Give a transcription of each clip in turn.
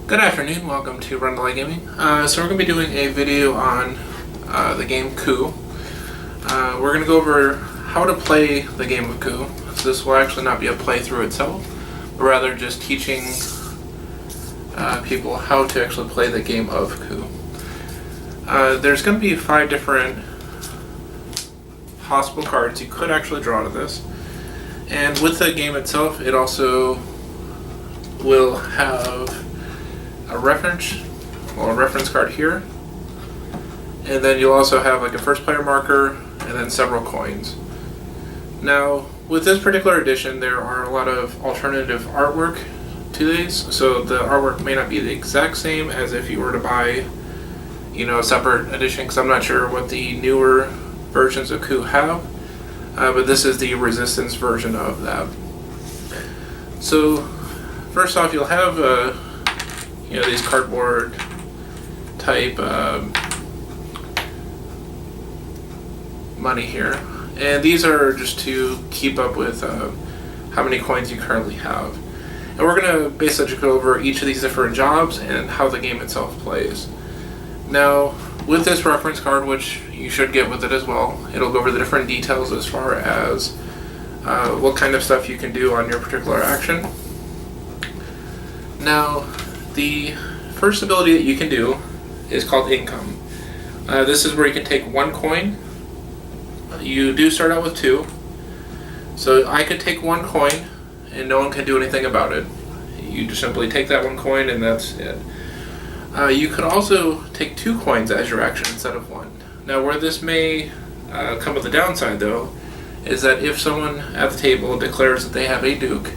Good afternoon, welcome to Rundlii Gaming. So we're going to be doing a video on the game Coup. We're going to go over how to play the game of Coup. So this will actually not be a playthrough itself, but rather just teaching people how to actually play the game of Coup. There's going to be 5 different possible cards you could actually draw to this. And with the game itself, it also will have a reference card here, and then you'll also have like a first player marker and then several coins. Now with this particular edition there are a lot of alternative artwork to these, so the artwork may not be the exact same as if you were to buy a separate edition, because I'm not sure what the newer versions of Coup have, but this is the Resistance version of that. So first off, you'll have these cardboard type money here, and these are just to keep up with how many coins you currently have. And we're going to basically go over each of these different jobs and how the game itself plays. Now with this reference card, which you should get with it as well, it'll go over the different details as far as what kind of stuff you can do on your particular action. Now the first ability that you can do is called Income. This is where you can take 1 coin. You do start out with 2. So I could take 1 coin and no one can do anything about it. You just simply take that 1 coin and that's it. You could also take 2 coins as your action instead of 1. Now where this may come with a downside though, is that if someone at the table declares that they have a Duke,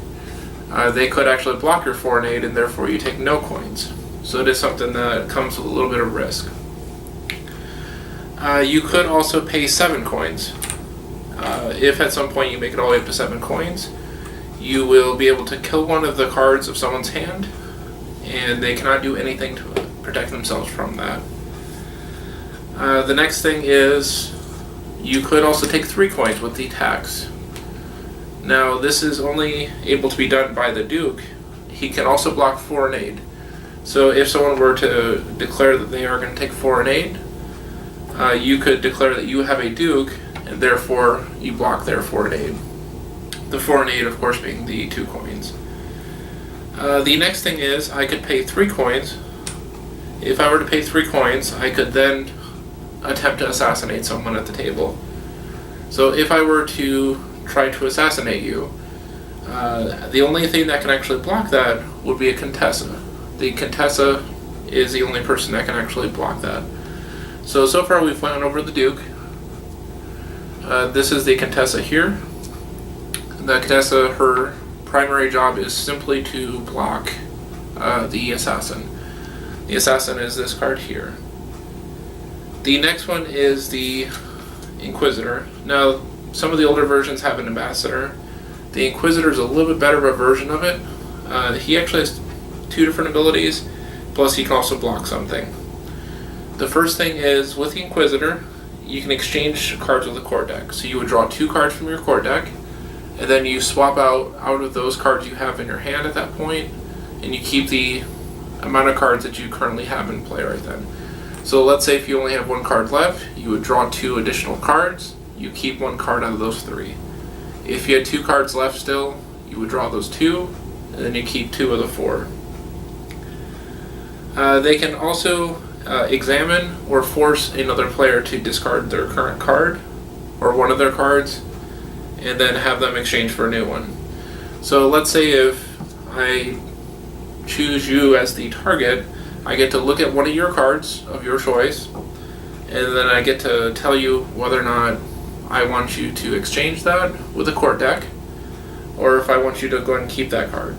they could actually block your 4 and 8, and therefore you take no coins. So it is something that comes with a little bit of risk. You could also pay 7 coins. If at some point you make it all the way up to 7 coins, you will be able to kill one of the cards of someone's hand, and they cannot do anything to protect themselves from that. The next thing is you could also take 3 coins with the tax. Now this is only able to be done by the Duke. He can also block 4 and 8. So if someone were to declare that they are going to take 4 and 8, you could declare that you have a Duke, and therefore you block their 4 and 8. The 4 and 8 of course being the 2 coins. The next thing is I could pay 3 coins. If I were to pay 3 coins, I could then attempt to assassinate someone at the table. So if I were to try to assassinate you, the only thing that can actually block that would be a Contessa. The Contessa is the only person that can actually block that. So far we've went over the Duke. This is the Contessa here. The Contessa, her primary job is simply to block the Assassin. The Assassin is this card here. The next one is the Inquisitor. Now some of the older versions have an ambassador. The Inquisitor is a little bit better of a version of it. He actually has 2 different abilities, plus he can also block something. The first thing is, with the Inquisitor, you can exchange cards with the court deck. So you would draw 2 cards from your court deck, and then you swap out of those cards you have in your hand at that point, and you keep the amount of cards that you currently have in play right then. So let's say if you only have 1 card left, you would draw 2 additional cards. You keep 1 card out of those 3. If you had 2 cards left still, you would draw those 2, and then you keep 2 of the 4. They can also examine or force another player to discard their current card, or one of their cards, and then have them exchange for a new one. So let's say if I choose you as the target, I get to look at one of your cards of your choice, and then I get to tell you whether or not I want you to exchange that with a court deck, or if I want you to go ahead and keep that card.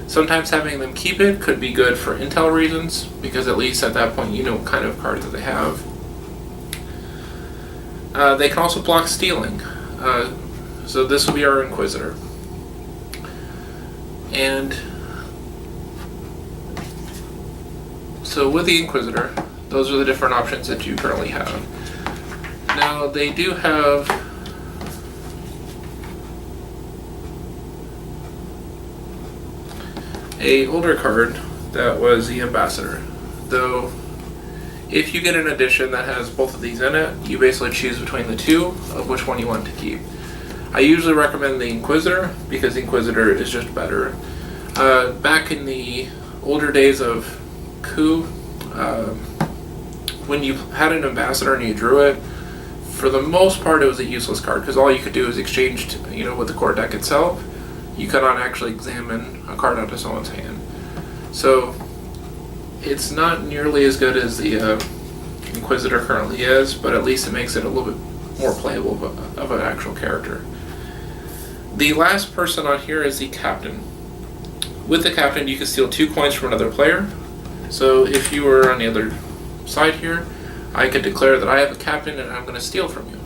Sometimes having them keep it could be good for intel reasons, because at least at that point you know what kind of cards that they have. They can also block stealing. So this will be our Inquisitor. And so with the Inquisitor, those are the different options that you currently have. Now they do have a older card that was the Ambassador. Though, if you get an edition that has both of these in it, you basically choose between the two of which one you want to keep. I usually recommend the Inquisitor because the Inquisitor is just better. Back in the older days of Coup, when you had an Ambassador and you drew it, for the most part it was a useless card because all you could do is exchange, with the core deck itself. You could not actually examine a card out of someone's hand. So it's not nearly as good as the Inquisitor currently is, but at least it makes it a little bit more playable of an actual character. The last person on here is the Captain. With the Captain, you can steal 2 coins from another player. So if you were on the other side here, I could declare that I have a Captain and I'm going to steal from you.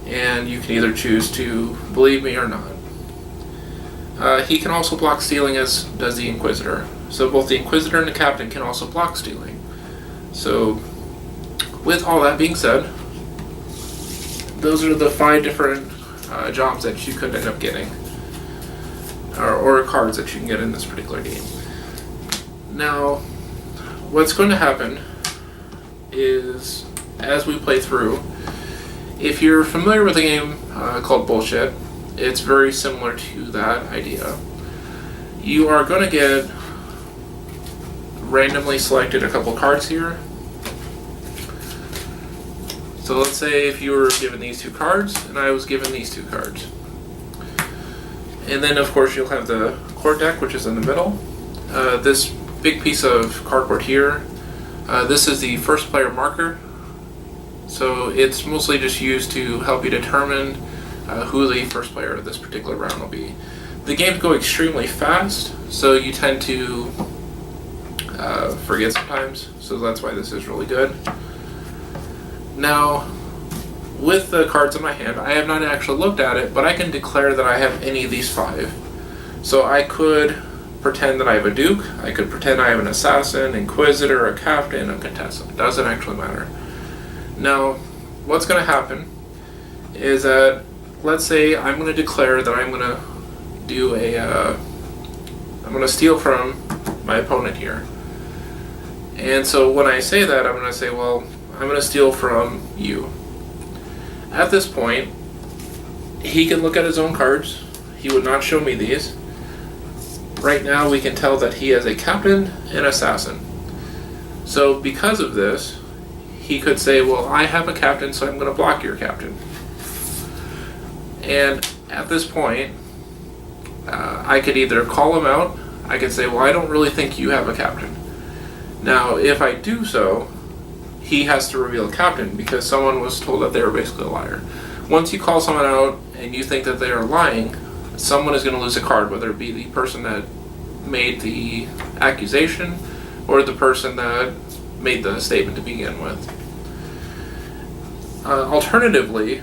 And you can either choose to believe me or not. He can also block stealing, as does the Inquisitor. So both the Inquisitor and the Captain can also block stealing. So with all that being said, those are the 5 different jobs that you could end up getting. Or cards that you can get in this particular game. Now, what's going to happen is, as we play through, if you're familiar with a game called Bullshit, it's very similar to that idea. You are going to get randomly selected a couple cards here. So let's say if you were given these 2 cards, and I was given these 2 cards. And then of course you'll have the core deck, which is in the middle. This big piece of cardboard here, this is the first player marker. So it's mostly just used to help you determine who the first player of this particular round will be. The games go extremely fast, so you tend to forget sometimes, so that's why this is really good. Now, with the cards in my hand, I have not actually looked at it, but I can declare that I have any of these 5. So I could pretend that I have a Duke, I could pretend I have an Assassin, Inquisitor, a Captain, a Contestant. It doesn't actually matter. Now, what's going to happen is that, let's say I'm going to declare that I'm going to do I'm going to steal from my opponent here. And so when I say that, I'm going to say, well, I'm going to steal from you. At this point, he can look at his own cards. He would not show me these. Right now we can tell that he has a Captain and Assassin. So because of this, he could say, well, I have a Captain, so I'm going to block your Captain. And at this point, I could either call him out, I could say, well, I don't really think you have a Captain. Now, if I do so, he has to reveal a Captain because someone was told that they were basically a liar. Once you call someone out and you think that they are lying, someone is going to lose a card, whether it be the person that made the accusation or the person that made the statement to begin with. Alternatively,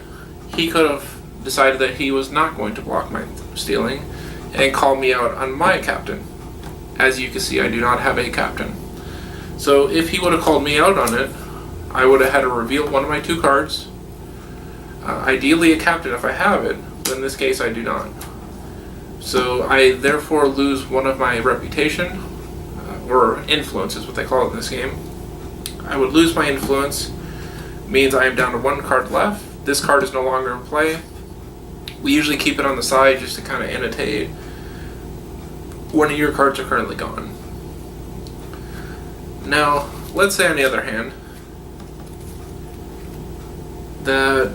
he could have decided that he was not going to block my stealing and call me out on my Captain. As you can see, I do not have a Captain. So if he would have called me out on it, I would have had to reveal one of my 2 cards. Ideally a Captain if I have it, but in this case I do not. So I therefore lose one of my reputation, or influence is what they call it in this game. I would lose my influence, means I am down to 1 card left. This card is no longer in play. We usually keep it on the side just to kind of annotate one of your cards are currently gone. Now, let's say on the other hand, that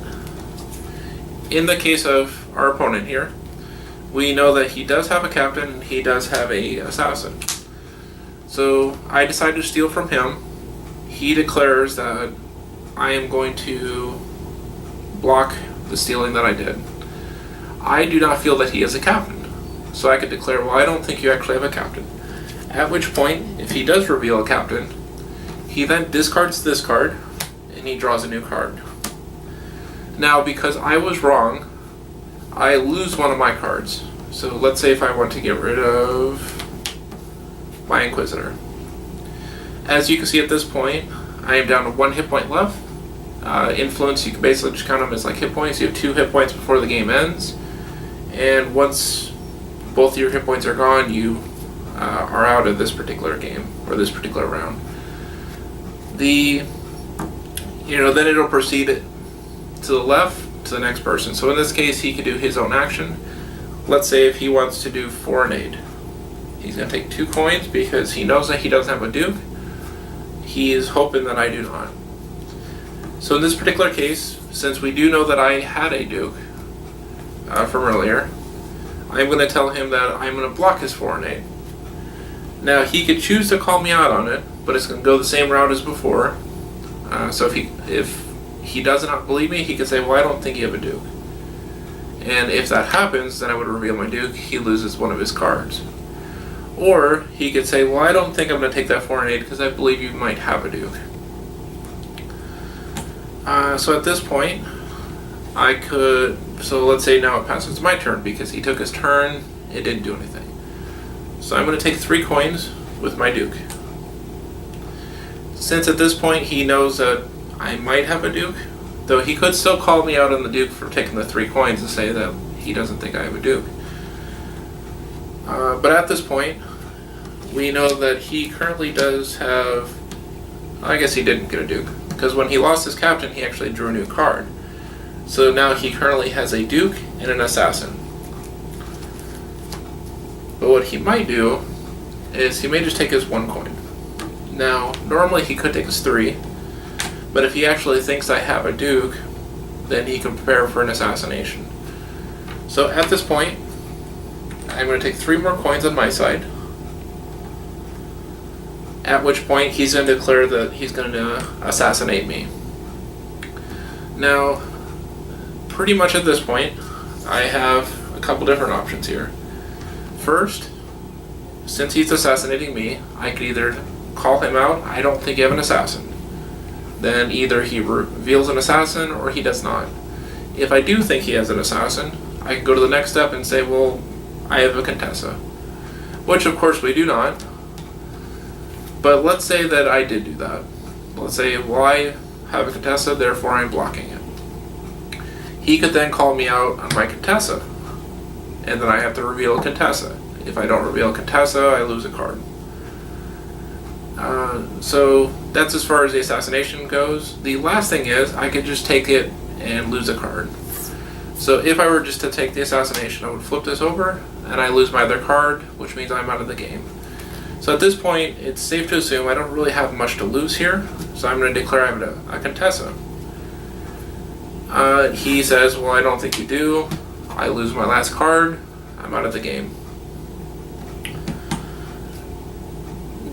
in the case of our opponent here, we know that he does have a Captain and he does have a Assassin. So I decide to steal from him. He declares that I am going to block the stealing that I did. I do not feel that he is a Captain. So I could declare, well, I don't think you actually have a Captain. At which point, if he does reveal a Captain, he then discards this card and he draws a new card. Now, because I was wrong, I lose one of my cards. So let's say if I want to get rid of my Inquisitor. As you can see at this point, I am down to 1 hit point left. Influence, you can basically just count them as like hit points. You have 2 hit points before the game ends. And once both your hit points are gone, you are out of this particular game, or this particular round. Then it'll proceed to the left to the next person. So in this case, he could do his own action. Let's say if he wants to do Forenade. He's going to take 2 coins because he knows that he doesn't have a duke. He is hoping that I do not. So in this particular case, since we do know that I had a duke from earlier, I'm going to tell him that I'm going to block his Forenade. Now he could choose to call me out on it, but it's going to go the same route as before. So if he does not believe me, he could say, well, I don't think you have a duke. And if that happens, then I would reveal my duke. He loses one of his cards. Or he could say, well, I don't think I'm going to take that Forenade because I believe you might have a duke. So at this point, so let's say now it passes my turn because he took his turn, it didn't do anything. So I'm going to take 3 coins with my duke. Since at this point he knows that I might have a duke, though he could still call me out on the duke for taking the 3 coins and say that he doesn't think I have a duke. But at this point, we know that he currently does have, I guess he didn't get a duke, because when he lost his captain, he actually drew a new card. So now he currently has a duke and an assassin. But what he might do is he may just take his 1 coin. Now, normally he could take his 3, but if he actually thinks I have a duke, then he can prepare for an assassination. So at this point, I'm going to take 3 more coins on my side, at which point he's going to declare that he's going to assassinate me. Now, pretty much at this point, I have a couple different options here. First, since he's assassinating me, I could either call him out, I don't think you have an assassin. Then either he reveals an assassin or he does not. If I do think he has an assassin, I can go to the next step and say, well, I have a Contessa. Which of course we do not. But let's say that I did do that. Let's say, well, I have a Contessa, therefore I'm blocking it. He could then call me out on my Contessa, and then I have to reveal a Contessa. If I don't reveal a Contessa, I lose a card. So that's as far as the assassination goes. The last thing is, I could just take it and lose a card. So if I were just to take the assassination, I would flip this over, and I lose my other card, which means I'm out of the game. So at this point, it's safe to assume I don't really have much to lose here, so I'm going to declare I have a Contessa. He says, well, I don't think you do. I lose my last card. I'm out of the game.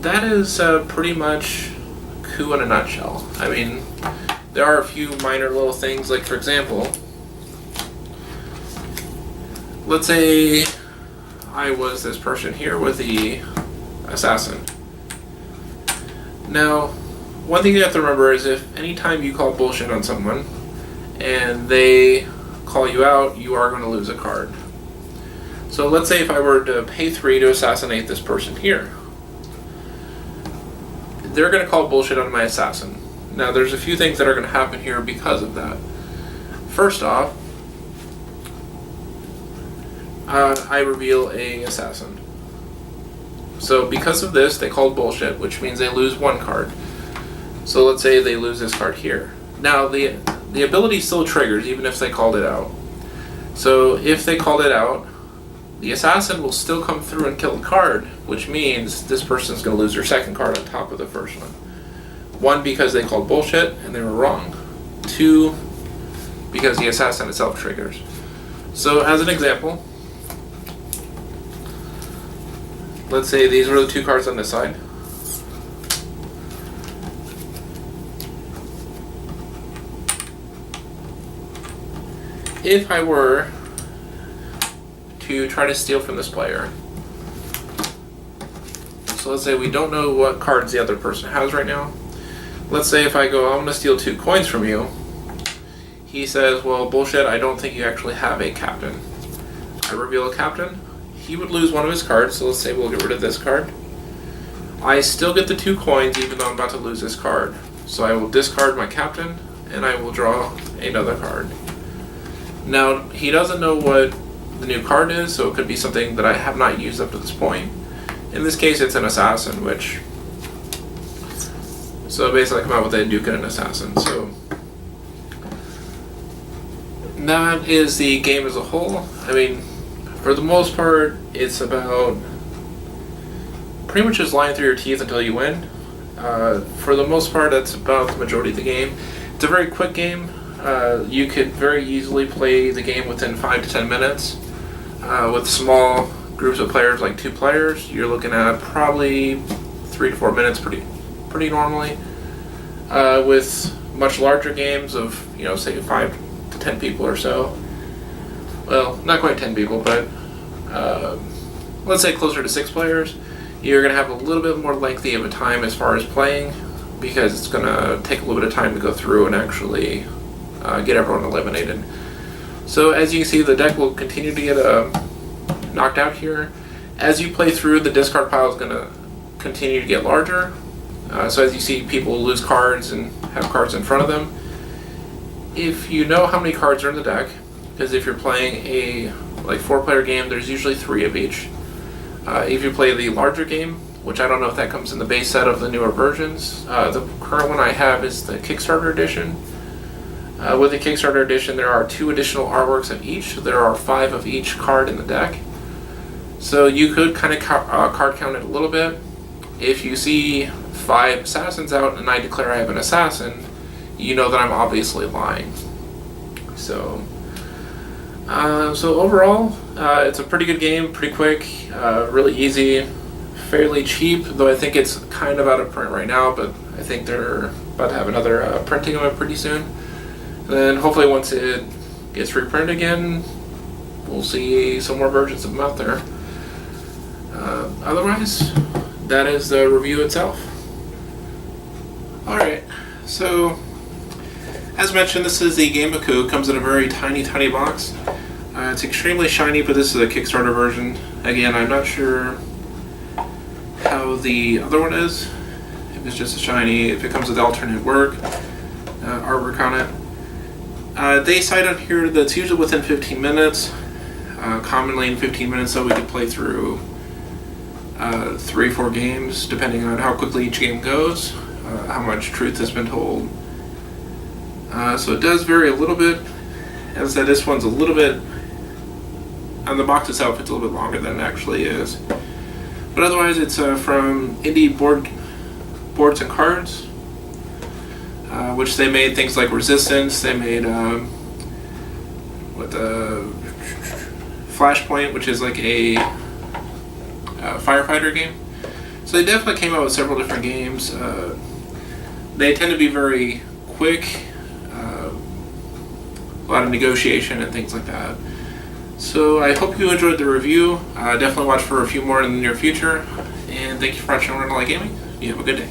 That is pretty much Coup in a nutshell. I mean, there are a few minor little things, like for example, let's say I was this person here with the assassin. Now, one thing you have to remember is if anytime you call bullshit on someone and they call you out, you are going to lose a card. So let's say if I were to pay 3 to assassinate this person here, they're going to call bullshit on my assassin. Now, there's a few things that are going to happen here because of that. First off, I reveal a assassin. So because of this, they called bullshit, which means they lose 1 card. So let's say they lose this card here. Now, the ability still triggers, even if they called it out. So if they called it out, the assassin will still come through and kill the card, which means this person's going to lose their 2nd card on top of the first one. 1, because they called bullshit and they were wrong. 2, because the assassin itself triggers. So as an example, let's say these are the 2 cards on this side. If I were to try to steal from this player, so let's say we don't know what cards the other person has right now. Let's say if I go, I'm going to steal 2 coins from you. He says, well, bullshit, I don't think you actually have a captain. I reveal a captain. He would lose 1 of his cards, so let's say we'll get rid of this card. I still get the 2 coins even though I'm about to lose this card. So I will discard my captain, and I will draw another card. Now, he doesn't know what the new card is, so it could be something that I have not used up to this point. In this case, it's an assassin, which... So basically, I come out with a duke and an assassin. So that is the game as a whole. I mean, for the most part, it's about pretty much just lying through your teeth until you win. For the most part, that's about the majority of the game. It's a very quick game. You could very easily play the game within 5 to 10 minutes. With small groups of players, like 2 players, you're looking at probably 3 to 4 minutes pretty normally. With much larger games of, say 5 to 10 people or so. Well, not quite 10 people, but let's say closer to 6 players. You're going to have a little bit more lengthy of a time as far as playing, because it's going to take a little bit of time to go through and actually get everyone eliminated. So as you can see, the deck will continue to get knocked out here. As you play through, the discard pile is going to continue to get larger. So as you see, people lose cards and have cards in front of them. If you know how many cards are in the deck, because if you're playing a 4-player game, there's usually 3 of each. If you play the larger game, which I don't know if that comes in the base set of the newer versions, the current one I have is the Kickstarter edition. With the Kickstarter edition, there are 2 additional artworks of each. There are 5 of each card in the deck. So you could kind of card count it a little bit. If you see 5 assassins out and I declare I have an assassin, you know that I'm obviously lying. So overall, it's a pretty good game, pretty quick, really easy, fairly cheap, though I think it's kind of out of print right now, but I think they're about to have another printing of it pretty soon. And then hopefully once it gets reprinted again, we'll see some more versions of them out there. Otherwise, that is the review itself. Alright, so as mentioned, this is the game of Coup. It comes in a very tiny box. It's extremely shiny, but this is a Kickstarter version. Again, I'm not sure how the other one is. If it's just a shiny, if it comes with alternate artwork on it. They cite on here that it's usually within 15 minutes. Commonly in 15 minutes, so we could play through 3 or 4 games, depending on how quickly each game goes, how much truth has been told. So it does vary a little bit. As I said, this one's a little bit, on the box itself, it's a little bit longer than it actually is. But otherwise, it's from Indie Boards and Cards, which they made things like Resistance. They made Flashpoint, which is like a firefighter game. So they definitely came out with several different games. They tend to be very quick, a lot of negotiation and things like that. So I hope you enjoyed the review. Definitely watch for a few more in the near future. And thank you for watching Rundlii Gaming. You have a good day.